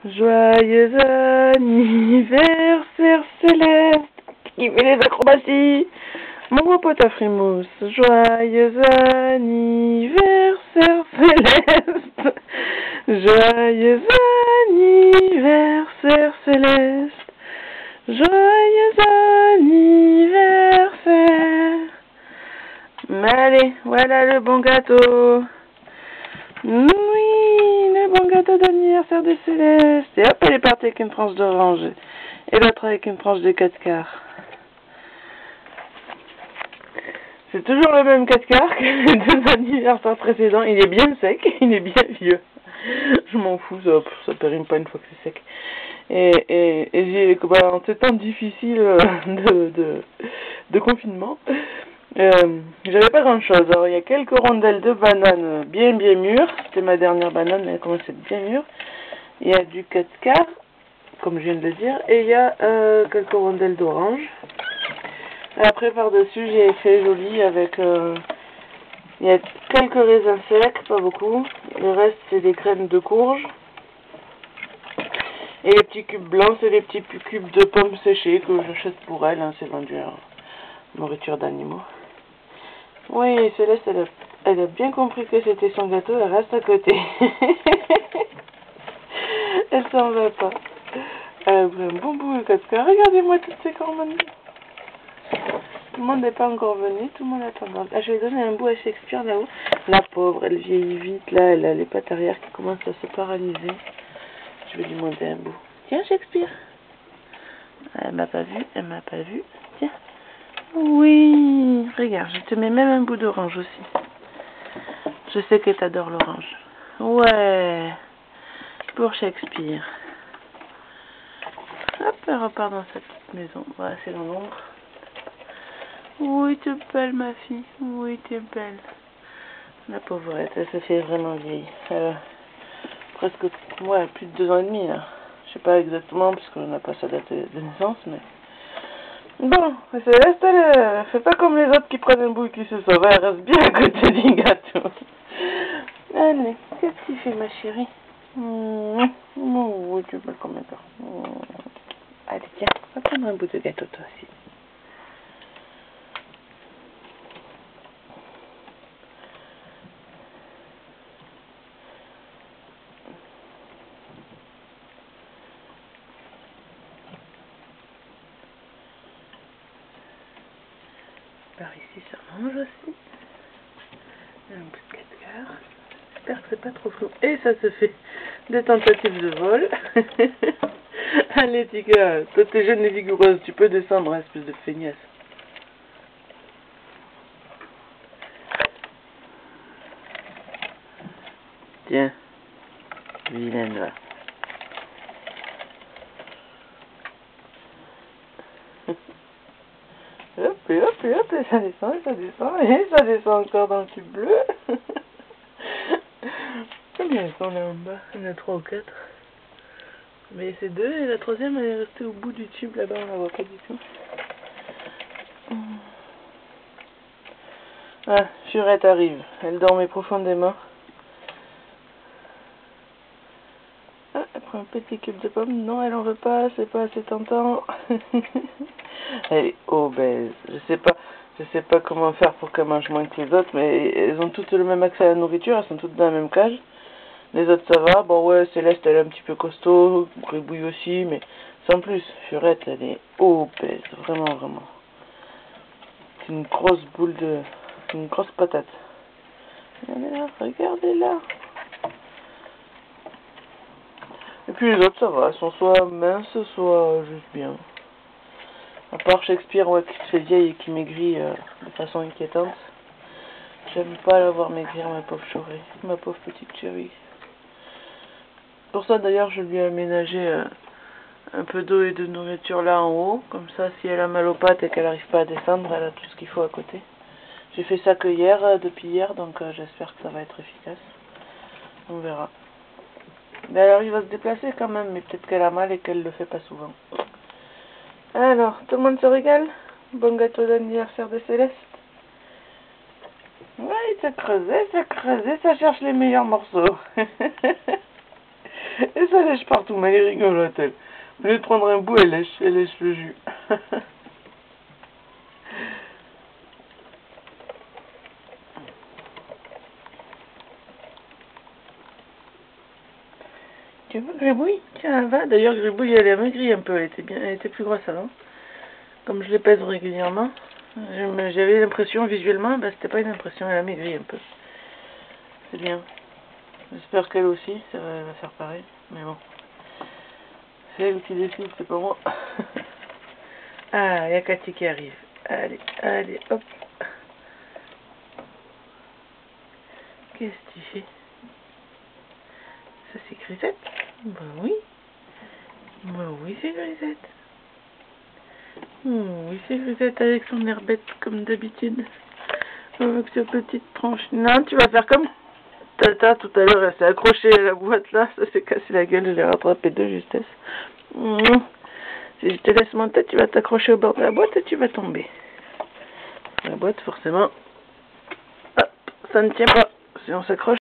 Joyeux anniversaire Céleste, qui fait les acrobaties. Mon gros pote à Frimousse. Joyeux anniversaire Céleste. Joyeux anniversaire Céleste. Joyeux anniversaire. Mais allez, voilà le bon gâteau. Oui, le bon gâteau d'anniversaire de Céleste. Et hop, elle est partie avec une tranche d'orange. Et l'autre avec une tranche de 4 quarts. C'est toujours le même 4 quarts que les deux anniversaires précédents. Il est bien sec, il est bien vieux. Je m'en fous, ça périme pas une fois que c'est sec. Et j'ai, en ces temps difficiles de confinement, j'avais pas grand chose. Alors il y a quelques rondelles de bananes bien mûres. C'était ma dernière banane, mais elle commence à être bien mûre. Il y a du 4 quarts, comme je viens de le dire, et il y a quelques rondelles d'orange. Et après par-dessus j'ai fait joli avec il y a quelques raisins secs, pas beaucoup. Le reste c'est des graines de courge. Et les petits cubes blancs, c'est les petits cubes de pommes séchées que j'achète pour elle. Hein, c'est vendu en nourriture d'animaux. Oui, Céleste, elle a bien compris que c'était son gâteau, elle reste à côté. Elle s'en va pas. Elle a pris un bon bout de casca. Regardez-moi toutes ces cornes. Tout le monde n'est pas encore venu, tout le monde attend. Ah, je vais donner un bout à Shakespeare là-haut. La pauvre, elle vieillit vite, là, elle a les pattes arrière qui commencent à se paralyser. Je vais lui monter un bout. Tiens, Shakespeare. Elle m'a pas vu, elle m'a pas vu. Tiens. Oui, regarde, je te mets même un bout d'orange aussi. Je sais que t'adores l'orange. Ouais, pour Shakespeare. Hop, elle repart dans sa petite maison. Voilà, c'est dans l'ombre. Oui, t'es belle, ma fille. Oui, t'es belle. La pauvrette, elle se fait vraiment vieille. Presque, ouais, plus de 2 ans et demi, là. Je sais pas exactement, puisqu'on n'a pas sa date de naissance, mais... Bon, Céleste, elle fait pas comme les autres qui prennent un bout et qui se sauvent. Elle reste bien à côté du gâteau. Allez, qu'est-ce qu'il fait, ma chérie? Oui, tu veux comme ça. Allez, tiens, va prendre un bout de gâteau, toi aussi. Par ici, ça mange aussi. Un bout de 4 quarts. J'espère que c'est pas trop flou. Et ça se fait des tentatives de vol. Allez, Tika, toi t'es jeune et vigoureuse, tu peux descendre, espèce de feignasse. Tiens, vilaine va. Hop, et hop, et hop, et ça descend, et ça descend encore dans le tube bleu. Combien elles sont là en bas? Il y en a 3 ou 4. Mais c'est 2 et la troisième elle est restée au bout du tube là-bas, on la voit pas du tout. Ah, Furette arrive, elle dormait profondément. Ah, elle prend un petit cube de pomme, non elle en veut pas, c'est pas assez tentant. Elle est obèse, je sais pas comment faire pour qu'elle mange moins que les autres, mais elles ont toutes le même accès à la nourriture, elles sont toutes dans la même cage. Les autres ça va, bon ouais, Céleste elle est un petit peu costaud, Gribouille aussi, mais sans plus. Furette elle est obèse, vraiment. C'est une grosse boule une grosse patate. Regardez-la. Et puis les autres ça va, elles sont soit minces, soit juste bien. À part Shakespeare, ouais, qui se fait vieille et qui maigrit de façon inquiétante. J'aime pas la voir maigrir, ma pauvre chourie, ma pauvre petite chérie. Pour ça d'ailleurs je lui ai aménagé un peu d'eau et de nourriture là en haut, comme ça si elle a mal aux pattes et qu'elle n'arrive pas à descendre, elle a tout ce qu'il faut à côté. J'ai fait ça que hier, depuis hier, donc j'espère que ça va être efficace. On verra. Mais elle arrive à se déplacer quand même, mais peut-être qu'elle a mal et qu'elle le fait pas souvent. Alors, tout le monde se régale? Bon gâteau d'anniversaire de Céleste. Ouais, ça creusait, ça cherche les meilleurs morceaux. Et ça lèche partout, mais elle rigolote, elle. Au lieu de prendre un bout, elle lèche le jus. Tu vois, Gribouille? Tiens, va. D'ailleurs, Gribouille, elle est maigrie un peu. Elle était plus grosse avant. Comme je les pèse régulièrement, j'avais l'impression visuellement, bah, c'était pas une impression, elle a maigri un peu. C'est bien. J'espère qu'elle aussi, ça va faire pareil. Mais bon. C'est elle qui décide, c'est pas moi. Ah, il y a Cathy qui arrive. Allez, allez, hop. Qu'est-ce que tu fais? Ça c'est Grisette? Bah oui. Bah oui, c'est Grisette. Oh, oui, c'est Grisette avec son air bête comme d'habitude. Avec sa petite tranche. Non, tu vas faire comme Tata tout à l'heure, elle s'est accrochée à la boîte là, ça s'est cassé la gueule, je l'ai rattrapé de justesse. Si je te laisse monter, tu vas t'accrocher au bord de la boîte et tu vas tomber. La boîte, forcément, hop, ça ne tient pas. Si on s'accroche,